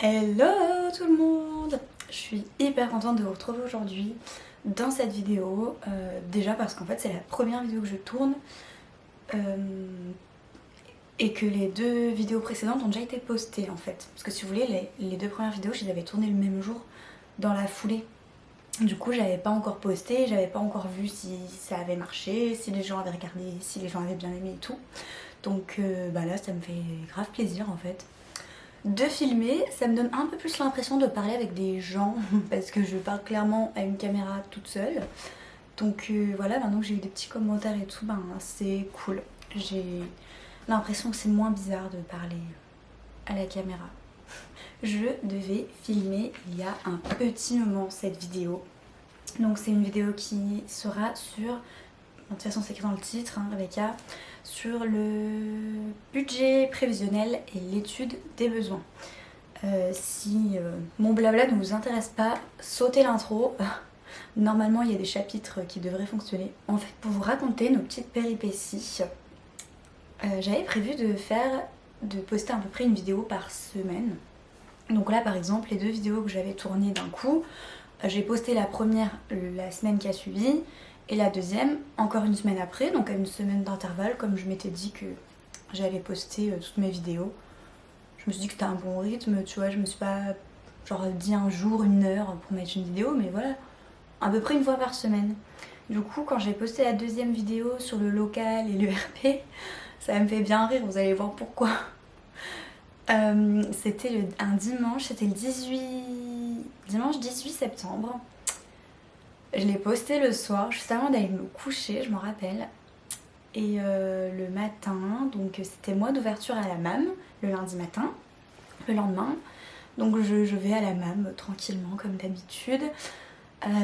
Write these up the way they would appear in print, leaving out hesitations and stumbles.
Hello tout le monde. Je suis hyper contente de vous retrouver aujourd'hui dans cette vidéo. Déjà parce qu'en fait c'est la première vidéo que je tourne et que les deux vidéos précédentes ont déjà été postées en fait. Parce que si vous voulez, les deux premières vidéos je les avais tournées le même jour dans la foulée. Du coup j'avais pas encore posté, j'avais pas encore vu si ça avait marché, si les gens avaient regardé, si les gens avaient bien aimé et tout. Donc là ça me fait grave plaisir en fait de filmer. Ça me donne un peu plus l'impression de parler avec des gens parce que je parle clairement à une caméra toute seule. Donc voilà, maintenant que j'ai eu des petits commentaires et tout, c'est cool. J'ai l'impression que c'est moins bizarre de parler à la caméra. Je devais filmer il y a un petit moment cette vidéo. Donc c'est une vidéo qui sera sur, de toute façon c'est écrit dans le titre, Rebecca, sur le budget prévisionnel et l'étude des besoins. Si mon blabla ne vous intéresse pas, sautez l'intro. Normalement il y a des chapitres qui devraient fonctionner. En fait, pour vous raconter nos petites péripéties, j'avais prévu de poster à peu près une vidéo par semaine. Donc là par exemple les deux vidéos que j'avais tournées d'un coup, j'ai posté la première la semaine qui a suivi et la deuxième encore une semaine après, donc à une semaine d'intervalle, comme je m'étais dit que j'allais poster toutes mes vidéos. Je me suis dit que c'était un bon rythme, tu vois, je me suis pas genre dit un jour, une heure pour mettre une vidéo, mais voilà, à peu près une fois par semaine. Du coup quand j'ai posté la deuxième vidéo sur le local et l'ERP, ça me fait bien rire, vous allez voir pourquoi. C'était un dimanche, c'était le dimanche 18 septembre. Je l'ai posté le soir, juste avant d'aller me coucher, je m'en rappelle. Et le matin, donc c'était mois d'ouverture à la MAM, le lundi matin, le lendemain. Donc je vais à la MAM tranquillement comme d'habitude.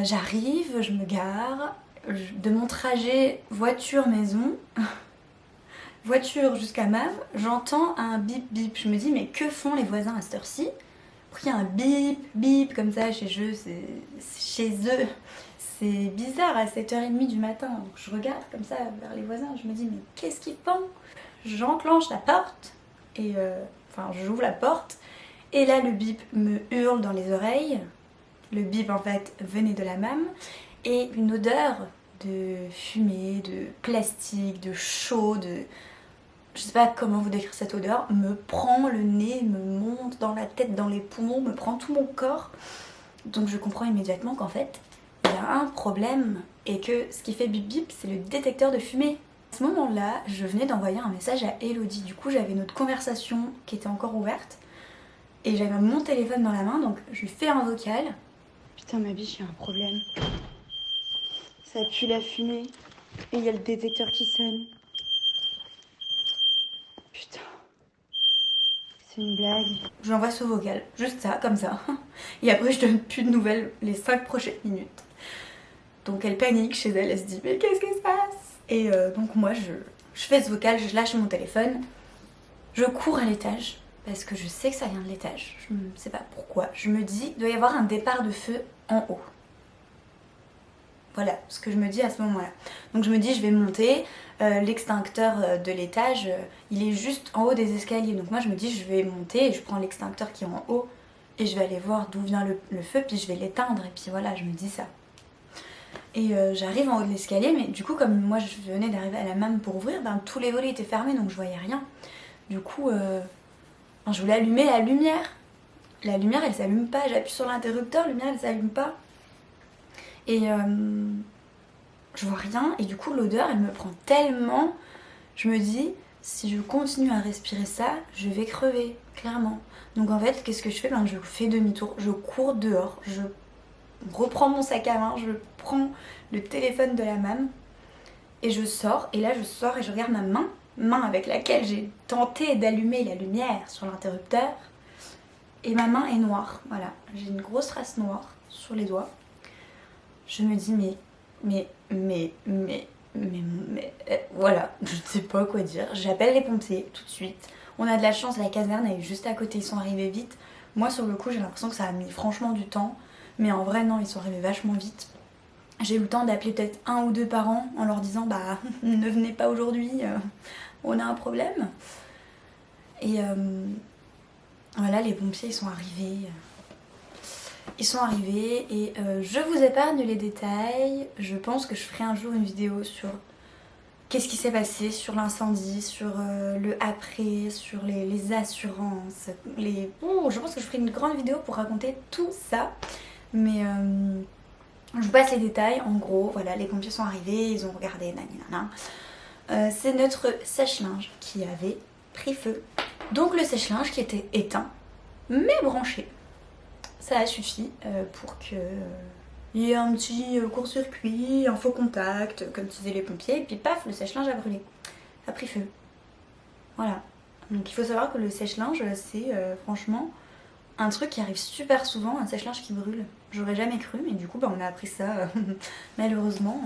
J'arrive, je me gare. De mon trajet voiture-maison, voiture jusqu'à MAM, j'entends un bip bip. Je me dis mais que font les voisins à cette heure-ci? Pris un bip bip comme ça chez eux, c'est bizarre à 7h30 du matin. Donc je regarde comme ça vers les voisins, je me dis mais qu'est-ce qu'ils font? J'enclenche la porte et j'ouvre la porte et là le bip me hurle dans les oreilles. Le bip en fait venait de la MAM et une odeur de fumée, de plastique, de chaud, je sais pas comment vous décrire cette odeur, me prend le nez, me monte dans la tête, dans les poumons, me prend tout mon corps. Donc je comprends immédiatement qu'en fait, il y a un problème et que ce qui fait bip bip, c'est le détecteur de fumée. À ce moment-là, je venais d'envoyer un message à Elodie. Du coup, j'avais notre conversation qui était encore ouverte et j'avais mon téléphone dans la main, donc je lui fais un vocal. Putain, ma biche, il y a un problème. Ça pue la fumée et il y a le détecteur qui sonne. Putain, c'est une blague. Je lui envoie ce vocal, juste ça, comme ça. Et après, je donne plus de nouvelles les 5 prochaines minutes. Donc elle panique chez elle, elle se dit mais qu'est-ce qui se passe? Et donc moi, je fais ce vocal, je lâche mon téléphone. Je cours à l'étage, parce que je sais que ça vient de l'étage. Je ne sais pas pourquoi. Je me dis, il doit y avoir un départ de feu en haut. Voilà ce que je me dis à ce moment-là. Donc je me dis je vais monter, l'extincteur de l'étage, il est juste en haut des escaliers. Donc moi je me dis je vais monter et je prends l'extincteur qui est en haut et je vais aller voir d'où vient le feu, puis je vais l'éteindre et puis voilà, je me dis ça. Et j'arrive en haut de l'escalier, mais du coup comme moi je venais d'arriver à la MAM pour ouvrir, tous les volets étaient fermés donc je voyais rien. Du coup je voulais allumer la lumière. La lumière elle s'allume pas, j'appuie sur l'interrupteur, la lumière elle s'allume pas. Et je vois rien et du coup l'odeur elle me prend tellement, je me dis si je continue à respirer ça, je vais crever, clairement. Donc en fait qu'est-ce que je fais? Je fais demi-tour, je cours dehors, je reprends mon sac à main, je prends le téléphone de la MAM et je sors. Et là je sors et je regarde ma main avec laquelle j'ai tenté d'allumer la lumière sur l'interrupteur. Et ma main est noire, voilà, j'ai une grosse trace noire sur les doigts. Je me dis voilà, je ne sais pas quoi dire. J'appelle les pompiers tout de suite. On a de la chance, la caserne elle est juste à côté, ils sont arrivés vite. Moi sur le coup j'ai l'impression que ça a mis franchement du temps. Mais en vrai non, ils sont arrivés vachement vite. J'ai eu le temps d'appeler peut-être 1 ou 2 parents en leur disant ne venez pas aujourd'hui, on a un problème. Et Voilà, les pompiers ils sont arrivés. Ils sont arrivés et je vous épargne les détails. Je pense que je ferai un jour une vidéo sur qu'est-ce qui s'est passé, sur l'incendie, sur le après, sur les assurances. Je pense que je ferai une grande vidéo pour raconter tout ça. Mais je vous passe les détails. En gros, voilà, les pompiers sont arrivés, ils ont regardé, nanana. C'est notre sèche-linge qui avait pris feu. Donc le sèche-linge qui était éteint, mais branché. Ça a suffi pour que il y ait un petit court-circuit, un faux contact, comme disaient les pompiers, et puis paf, le sèche-linge a brûlé, a pris feu. Voilà. Donc il faut savoir que le sèche-linge, c'est franchement un truc qui arrive super souvent, un sèche-linge qui brûle. J'aurais jamais cru, mais du coup on a appris ça malheureusement.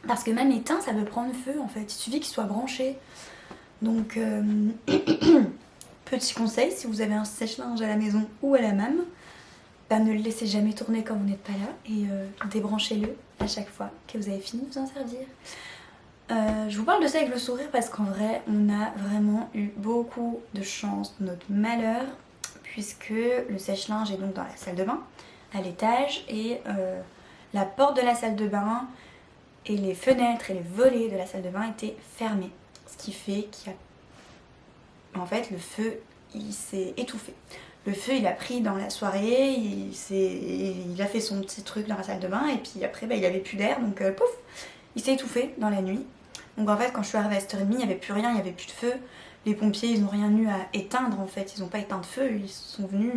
Parce que même éteint, ça peut prendre feu en fait, il suffit qu'il soit branché. Donc petit conseil, si vous avez un sèche-linge à la maison ou à la même, bah, ne le laissez jamais tourner quand vous n'êtes pas là et débranchez-le à chaque fois que vous avez fini de vous en servir. Je vous parle de ça avec le sourire parce qu'en vrai, on a vraiment eu beaucoup de chance de notre malheur puisque le sèche-linge est donc dans la salle de bain, à l'étage, et la porte de la salle de bain et les fenêtres et les volets de la salle de bain étaient fermés. Ce qui fait qu'il y a... En fait, le feu, il s'est étouffé. Le feu il a pris dans la soirée, il a fait son petit truc dans la salle de bain et puis après bah, il avait plus d'air donc pouf, il s'est étouffé dans la nuit. Donc en fait quand je suis arrivée à 7h30 il n'y avait plus rien, il n'y avait plus de feu. Les pompiers ils n'ont rien eu à éteindre en fait, ils n'ont pas éteint de feu, ils sont venus,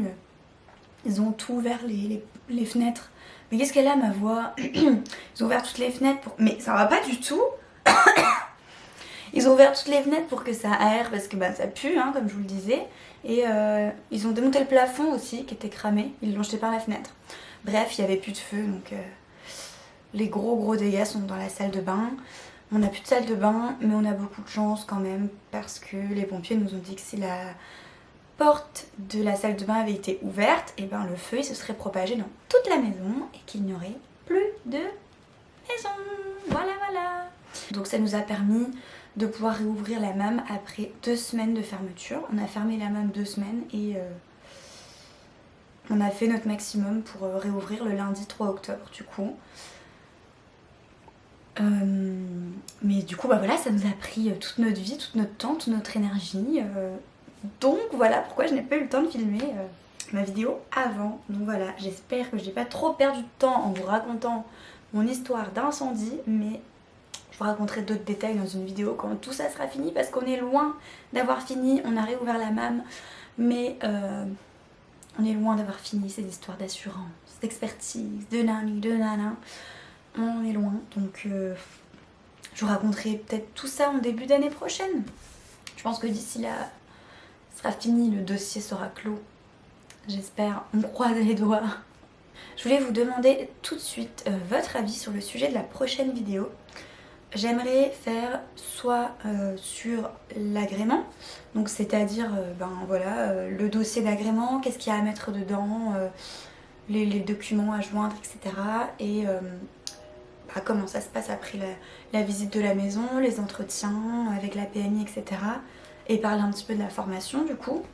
ils ont tout ouvert les fenêtres. Mais qu'est-ce qu'elle a ma voix? Ils ont ouvert toutes les fenêtres pour... Mais ça va pas du tout. Ils ont ouvert toutes les fenêtres pour que ça aère parce que bah, ça pue hein, comme je vous le disais. Et ils ont démonté le plafond aussi qui était cramé, ils l'ont jeté par la fenêtre. Bref, il n'y avait plus de feu donc les gros dégâts sont dans la salle de bain. On n'a plus de salle de bain mais on a beaucoup de chance quand même parce que les pompiers nous ont dit que si la porte de la salle de bain avait été ouverte, et ben le feu il se serait propagé dans toute la maison et qu'il n'y aurait plus de maison. Voilà. Donc ça nous a permis de pouvoir réouvrir la MAM après 2 semaines de fermeture. On a fermé la MAM 2 semaines et on a fait notre maximum pour réouvrir le lundi 3 octobre du coup. Mais du coup bah voilà, ça nous a pris toute notre vie, toute notre temps, toute notre énergie. Donc voilà pourquoi je n'ai pas eu le temps de filmer ma vidéo avant. Donc voilà, j'espère que je n'ai pas trop perdu de temps en vous racontant mon histoire d'incendie, mais je vous raconterai d'autres détails dans une vidéo quand tout ça sera fini parce qu'on est loin d'avoir fini. On a réouvert la MAM mais on est loin d'avoir fini ces histoires d'assurance, d'expertise, de nani, de nana. On est loin donc je vous raconterai peut-être tout ça en début d'année prochaine. Je pense que d'ici là sera fini, le dossier sera clos. J'espère, on croise les doigts. Je voulais vous demander tout de suite votre avis sur le sujet de la prochaine vidéo. J'aimerais faire soit sur l'agrément, donc c'est-à-dire le dossier d'agrément, qu'est-ce qu'il y a à mettre dedans, les documents à joindre, etc. Et comment ça se passe après la visite de la maison, les entretiens avec la PMI, etc. Et parler un petit peu de la formation du coup.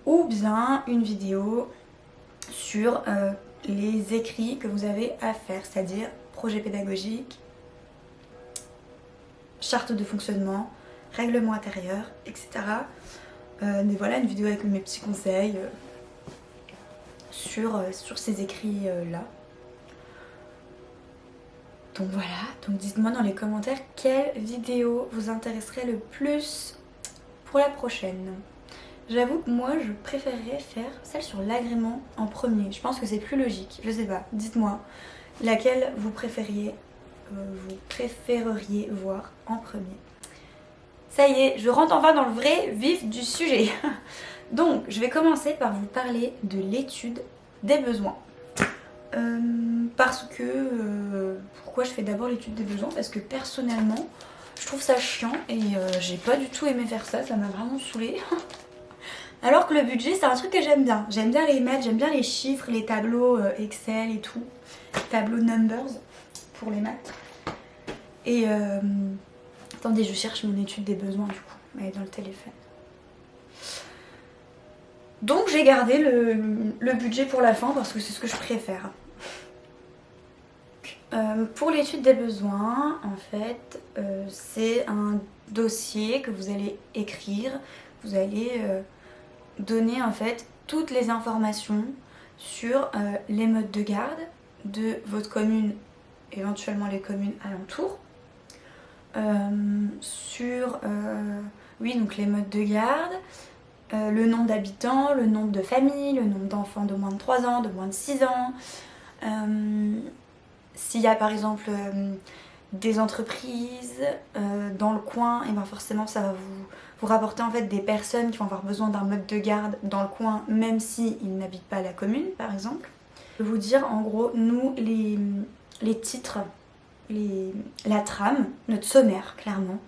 Ou bien une vidéo sur les écrits que vous avez à faire, c'est-à-dire projet pédagogique, charte de fonctionnement, règlement intérieur, etc. Mais voilà, une vidéo avec mes petits conseils sur ces écrits-là. Donc voilà, donc dites-moi dans les commentaires quelle vidéo vous intéresserait le plus pour la prochaine. J'avoue que moi je préférerais faire celle sur l'agrément en premier. Je pense que c'est plus logique, je sais pas, dites-moi laquelle vous préfériez voir en premier. Ça y est, je rentre enfin dans le vrai vif du sujet. Donc je vais commencer par vous parler de l'étude des besoins. Parce que pourquoi je fais d'abord l'étude des besoins? Parce que personnellement je trouve ça chiant et j'ai pas du tout aimé faire ça, ça m'a vraiment saoulée. Alors que le budget c'est un truc que j'aime bien. J'aime bien les maths, j'aime bien les chiffres, les tableaux Excel et tout. Tableau numbers pour les maths. Et attendez, je cherche mon étude des besoins du coup. Elle est dans le téléphone. Donc j'ai gardé le budget pour la fin parce que c'est ce que je préfère. Pour l'étude des besoins, en fait, c'est un dossier que vous allez écrire. Vous allez donner en fait toutes les informations sur les modes de garde de votre commune, éventuellement les communes alentours, sur oui, donc les modes de garde, le nombre d'habitants, le nombre de familles, le nombre d'enfants de moins de 3 ans, de moins de 6 ans, s'il y a par exemple des entreprises dans le coin, et bien forcément ça va vous rapporter en fait des personnes qui vont avoir besoin d'un mode de garde dans le coin, même s'ils n'habitent pas la commune par exemple. Je vais vous dire en gros, nous les titres, la trame, notre sommaire clairement,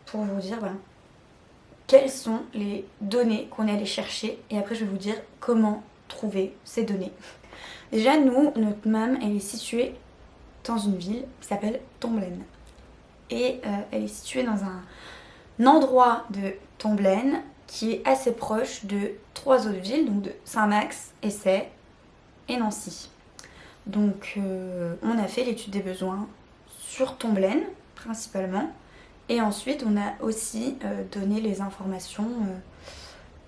pour vous dire voilà, quelles sont les données qu'on est allé chercher, et après je vais vous dire comment trouver ces données. Déjà nous, notre MAM, elle est située dans une ville qui s'appelle Tomblaine. Et elle est située dans un endroit de Tomblaine qui est assez proche de 3 autres villes, donc de Saint-Max, Essey et Nancy. Donc on a fait l'étude des besoins sur Tomblaine principalement, et ensuite on a aussi donné les informations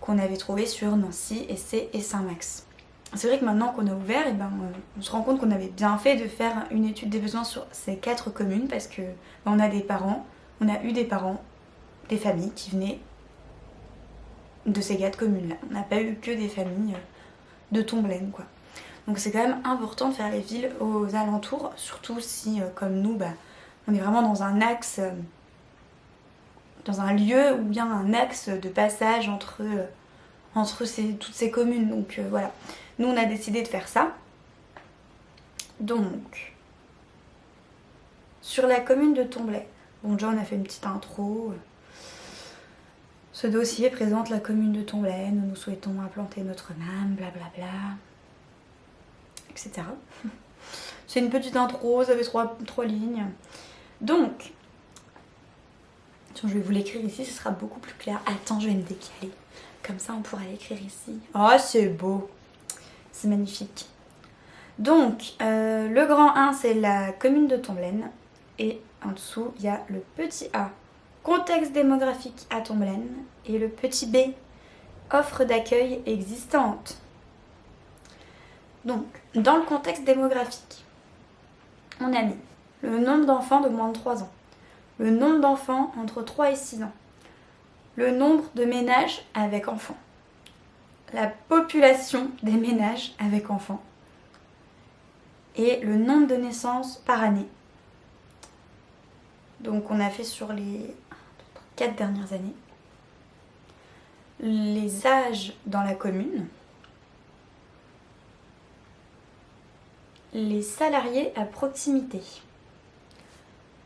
qu'on avait trouvées sur Nancy, Essey et Saint-Max. C'est vrai que maintenant qu'on a ouvert, on se rend compte qu'on avait bien fait de faire une étude des besoins sur ces 4 communes parce que on a eu des parents, des familles qui venaient de ces 4 communes-là. On n'a pas eu que des familles de Tomblaine, quoi. Donc c'est quand même important de faire les villes aux alentours, surtout si, comme nous, on est vraiment dans un axe, dans un lieu où il y a un axe de passage entre toutes ces communes. Donc voilà. Nous, on a décidé de faire ça. Donc, sur la commune de Tomblaine, bon, déjà, on a fait une petite intro. Ce dossier présente la commune de Tomblaine, où nous souhaitons implanter notre MAM, blablabla, etc. C'est une petite intro, ça fait 3 lignes. Donc, je vais vous l'écrire ici, ce sera beaucoup plus clair. Attends, je vais me décaler. Comme ça, on pourra l'écrire ici. Oh, c'est beau! C'est magnifique. Donc, le grand 1, c'est la commune de Tomblaine. Et en dessous, il y a le petit A, contexte démographique à Tomblaine. Et le petit B, offre d'accueil existante. Donc, dans le contexte démographique, on a mis le nombre d'enfants de moins de 3 ans, le nombre d'enfants entre 3 et 6 ans, le nombre de ménages avec enfants, la population des ménages avec enfants et le nombre de naissances par année. Donc on a fait sur les 4 dernières années. Les âges dans la commune, les salariés à proximité.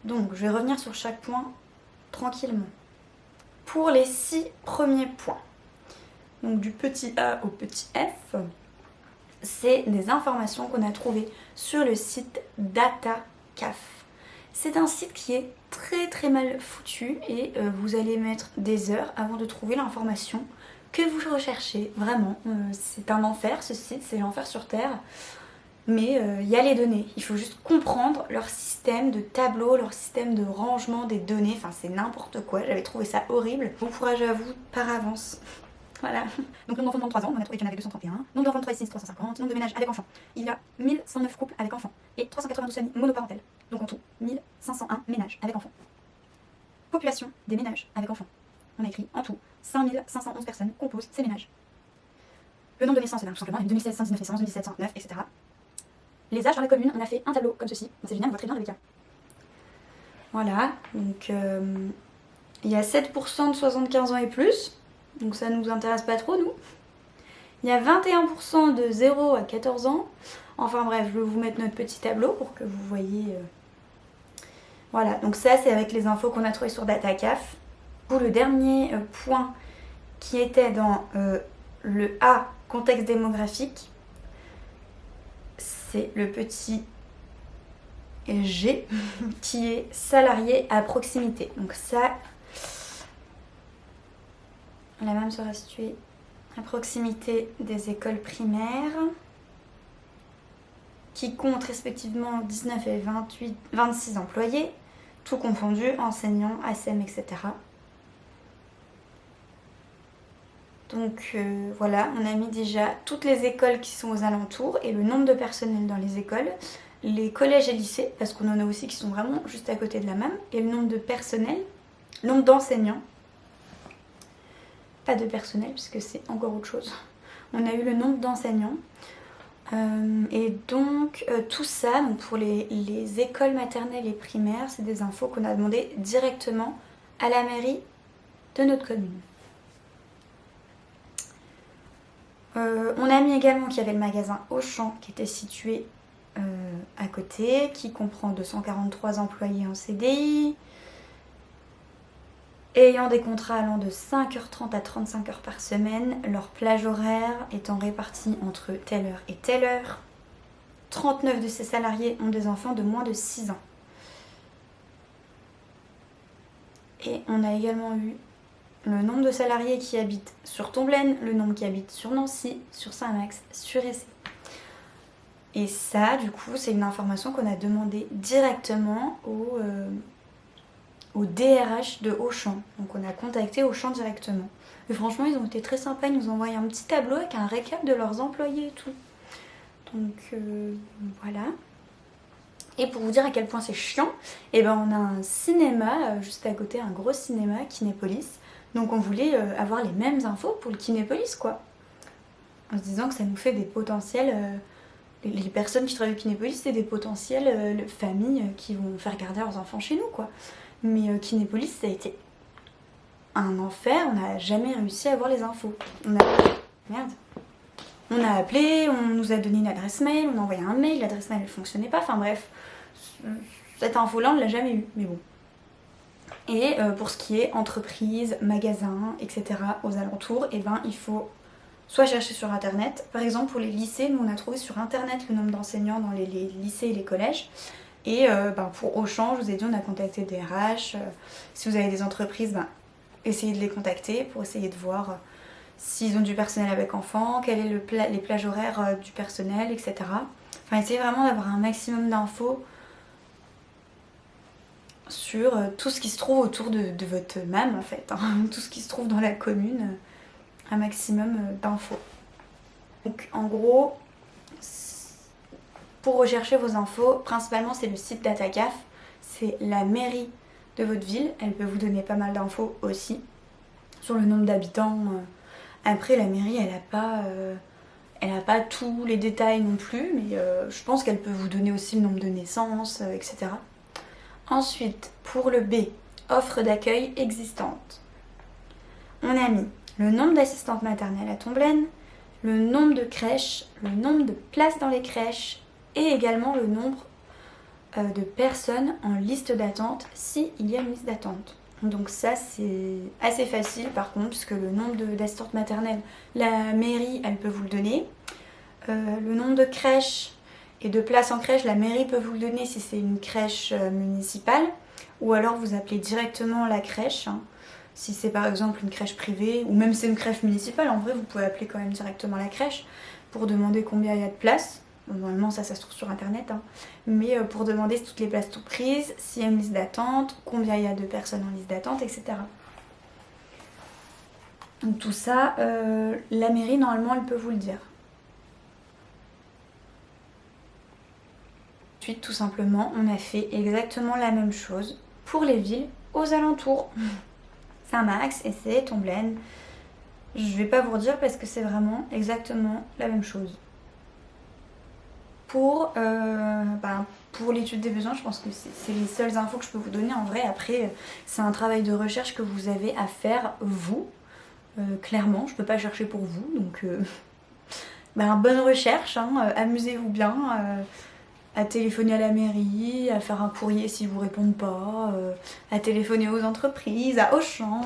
Donc je vais revenir sur chaque point tranquillement. Pour les 6 premiers points, donc du petit A au petit F, c'est des informations qu'on a trouvées sur le site DataCaf. C'est un site qui est très mal foutu et vous allez mettre des heures avant de trouver l'information que vous recherchez. Vraiment, c'est un enfer ce site, c'est l'enfer sur Terre. Mais il y a les données, il faut juste comprendre leur système de tableau, leur système de rangement des données, enfin c'est n'importe quoi, j'avais trouvé ça horrible. Bon courage à vous par avance. Voilà. Donc nombre d'enfants de moins de 3 ans, on a trouvé qu'il y en avait 231. Nombre d'enfants de 3 et 6, 350. Nombre de ménages avec enfants, il y a 1109 couples avec enfants et 392 familles monoparentales. Donc en tout, 1501 ménages avec enfants. Population des ménages avec enfants. On a écrit en tout, 5511 personnes composent ces ménages. Le nombre de naissances, tout simplement, 2016, 119 naissances, 2017, 109, etc. Les âges dans la commune, on a fait un tableau comme ceci. C'est génial, on voit très bien Rebecca. Voilà, donc il y a 7% de 75 ans et plus, donc ça nous intéresse pas trop nous. Il y a 21% de 0 à 14 ans. Enfin bref, je vais vous mettre notre petit tableau pour que vous voyez. Voilà, donc ça c'est avec les infos qu'on a trouvées sur DataCaf. Pour le dernier point qui était dans le A, contexte démographique, c'est le petit G qui est salarié à proximité. Donc ça, la MAM sera située à proximité des écoles primaires qui comptent respectivement 19 et 26 employés, tout confondu, enseignants, ASM, etc. Donc voilà, on a mis déjà toutes les écoles qui sont aux alentours et le nombre de personnel dans les écoles, les collèges et lycées, parce qu'on en a aussi qui sont vraiment juste à côté de la même, et le nombre de personnel, le nombre d'enseignants, pas de personnel puisque c'est encore autre chose. On a eu le nombre d'enseignants et donc tout ça, donc pour les écoles maternelles et primaires, c'est des infos qu'on a demandé directement à la mairie de notre commune. On a mis également qu'il y avait le magasin Auchan qui était situé à côté, qui comprend 243 employés en CDI, ayant des contrats allant de 5h30 à 35 heures par semaine, leur plage horaire étant répartie entre telle heure et telle heure. 39 de ces salariés ont des enfants de moins de 6 ans. Et on a également eu le nombre de salariés qui habitent sur Tomblaine, le nombre qui habitent sur Nancy, sur Saint-Max, sur Essé. Et ça, du coup, c'est une information qu'on a demandé directement au DRH de Auchan. Donc on a contacté Auchan directement. Et franchement, ils ont été très sympas, ils nous ont envoyé un petit tableau avec un récap de leurs employés et tout. Donc voilà. Et pour vous dire à quel point c'est chiant, eh ben on a un cinéma juste à côté, un gros cinéma, Kinépolis. Donc on voulait avoir les mêmes infos pour le Kinépolis, quoi. En se disant que ça nous fait des potentiels... les personnes qui travaillent au Kinépolis, c'est des potentielles familles qui vont faire garder leurs enfants chez nous, quoi. Mais Kinépolis, ça a été un enfer, on n'a jamais réussi à avoir les infos. On a appelé, on nous a donné une adresse mail, on a envoyé un mail, l'adresse mail ne fonctionnait pas, enfin bref, cette info-là, on ne l'a jamais eue, mais bon. Et pour ce qui est entreprise, magasin, etc. aux alentours, eh ben, il faut soit chercher sur internet. Par exemple, pour les lycées, nous on a trouvé sur internet le nombre d'enseignants dans les lycées et les collèges. Et pour Auchan, je vous ai dit, on a contacté des RH. Si vous avez des entreprises, essayez de les contacter pour essayer de voir s'ils ont du personnel avec enfants, quel est les plages horaires du personnel, etc. Enfin, essayez vraiment d'avoir un maximum d'infos sur tout ce qui se trouve autour de votre MAM, en fait. Tout ce qui se trouve dans la commune, un maximum d'infos. Donc, en gros, pour rechercher vos infos, principalement c'est le site DataCaf, c'est la mairie de votre ville, elle peut vous donner pas mal d'infos aussi sur le nombre d'habitants. Après la mairie elle a pas tous les détails non plus, mais je pense qu'elle peut vous donner aussi le nombre de naissances, etc. Ensuite, pour le B, offre d'accueil existante. On a mis le nombre d'assistantes maternelles à Tomblaine, le nombre de crèches, le nombre de places dans les crèches et également le nombre de personnes en liste d'attente s'il y a une liste d'attente. Donc ça c'est assez facile par contre, puisque le nombre d'assistantes maternelles, la mairie elle peut vous le donner. Le nombre de crèches et de places en crèche, la mairie peut vous le donner si c'est une crèche municipale, ou alors vous appelez directement la crèche. Si c'est par exemple une crèche privée, ou même si c'est une crèche municipale, en vrai vous pouvez appeler quand même directement la crèche pour demander combien il y a de places. Normalement ça se trouve sur internet, mais pour demander si toutes les places sont prises, s'il y a une liste d'attente, combien il y a de personnes en liste d'attente, etc. Donc tout ça, la mairie normalement elle peut vous le dire. Ensuite tout simplement on a fait exactement la même chose pour les villes aux alentours. Saint-Max, Essé, Tomblaine. Je vais pas vous redire parce que c'est vraiment exactement la même chose. Pour l'étude des besoins, je pense que c'est les seules infos que je peux vous donner. En vrai, après, c'est un travail de recherche que vous avez à faire, vous. Clairement, je peux pas chercher pour vous. Donc, bonne recherche, amusez-vous bien. À téléphoner à la mairie, à faire un courrier s'ils vous répondent pas, à téléphoner aux entreprises, à Auchan,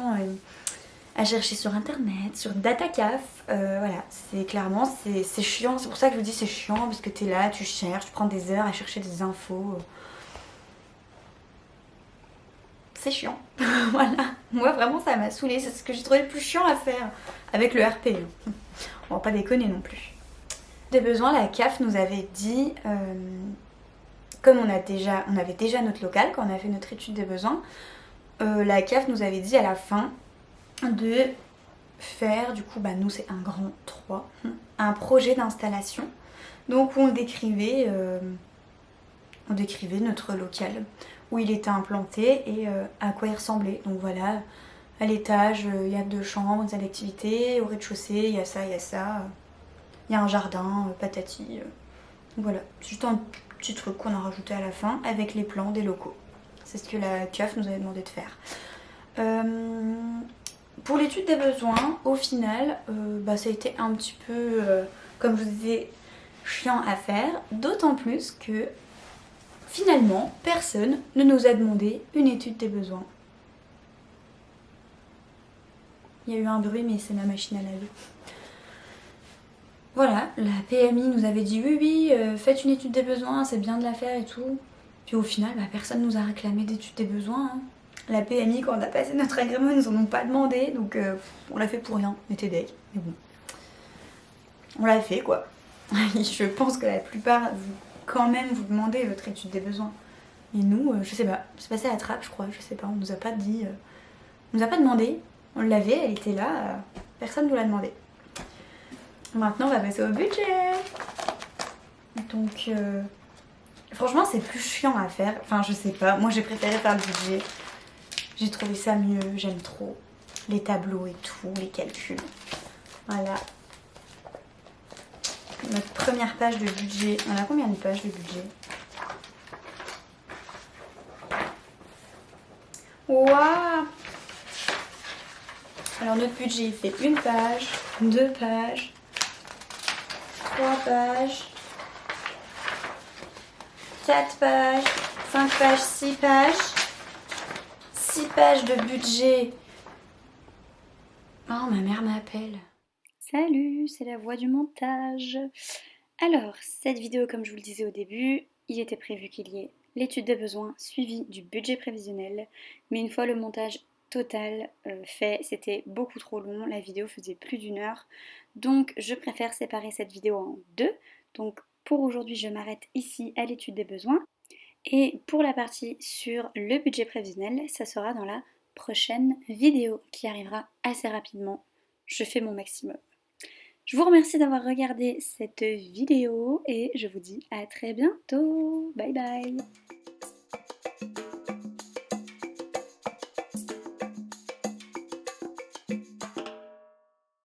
à chercher sur internet, sur DataCaf. Voilà, c'est clairement, c'est chiant. C'est pour ça que je vous dis c'est chiant, parce que t'es là, tu cherches, tu prends des heures à chercher des infos. c'est chiant. Voilà, moi vraiment ça m'a saoulée, c'est ce que j'ai trouvé le plus chiant à faire avec le RP. On va pas déconner non plus. Des besoins, la CAF nous avait dit, comme on avait déjà notre local quand on a fait notre étude des besoins, la CAF nous avait dit à la fin de faire, du coup bah nous c'est un grand 3, un projet d'installation. Donc on décrivait notre local, où il était implanté et à quoi il ressemblait. Donc voilà, à l'étage il y a 2 chambres, des activités, au rez-de-chaussée il y a ça, il y a ça, il y a un jardin, patati. Donc voilà, c'est juste un petit truc qu'on a rajouté à la fin avec les plans des locaux. C'est ce que la CAF nous avait demandé de faire. Pour l'étude des besoins, au final, bah, ça a été un petit peu, comme je vous disais, chiant à faire, d'autant plus que finalement, personne ne nous a demandé une étude des besoins. Il y a eu un bruit, mais c'est ma machine à laver. Voilà, la PMI nous avait dit oui, faites une étude des besoins, c'est bien de la faire et tout. Puis au final, bah, personne nous a réclamé d'étude des besoins. Hein. La PMI, quand on a passé notre agrément, ils nous en ont pas demandé, donc on l'a fait pour rien. On était deg, mais bon. On l'a fait quoi. Je pense que la plupart, quand même, vous demandez votre étude des besoins. Et nous, je sais pas, c'est passé à la trappe, je crois, je sais pas, on nous a pas dit. On nous a pas demandé, on l'avait, elle était là, personne nous l'a demandé. Maintenant, on va passer au budget. Donc, franchement, c'est plus chiant à faire. Enfin, je sais pas, moi j'ai préféré faire le budget. J'ai trouvé ça mieux, j'aime trop. Les tableaux et tout, les calculs. Voilà. Notre première page de budget. On a combien de pages de budget? Waouh! Alors notre budget il fait 1 page, 2 pages, 3 pages, 4 pages, 5 pages, 6 pages. 6 pages de budget. Oh, ma mère m'appelle. Salut, c'est la voix du montage. Alors, cette vidéo, comme je vous le disais au début, il était prévu qu'il y ait l'étude des besoins suivie du budget prévisionnel. Mais une fois le montage total fait, c'était beaucoup trop long. La vidéo faisait plus d'1 heure. Donc, je préfère séparer cette vidéo en 2. Donc, pour aujourd'hui, je m'arrête ici à l'étude des besoins. Et pour la partie sur le budget prévisionnel, ça sera dans la prochaine vidéo qui arrivera assez rapidement. Je fais mon maximum. Je vous remercie d'avoir regardé cette vidéo et je vous dis à très bientôt. Bye bye.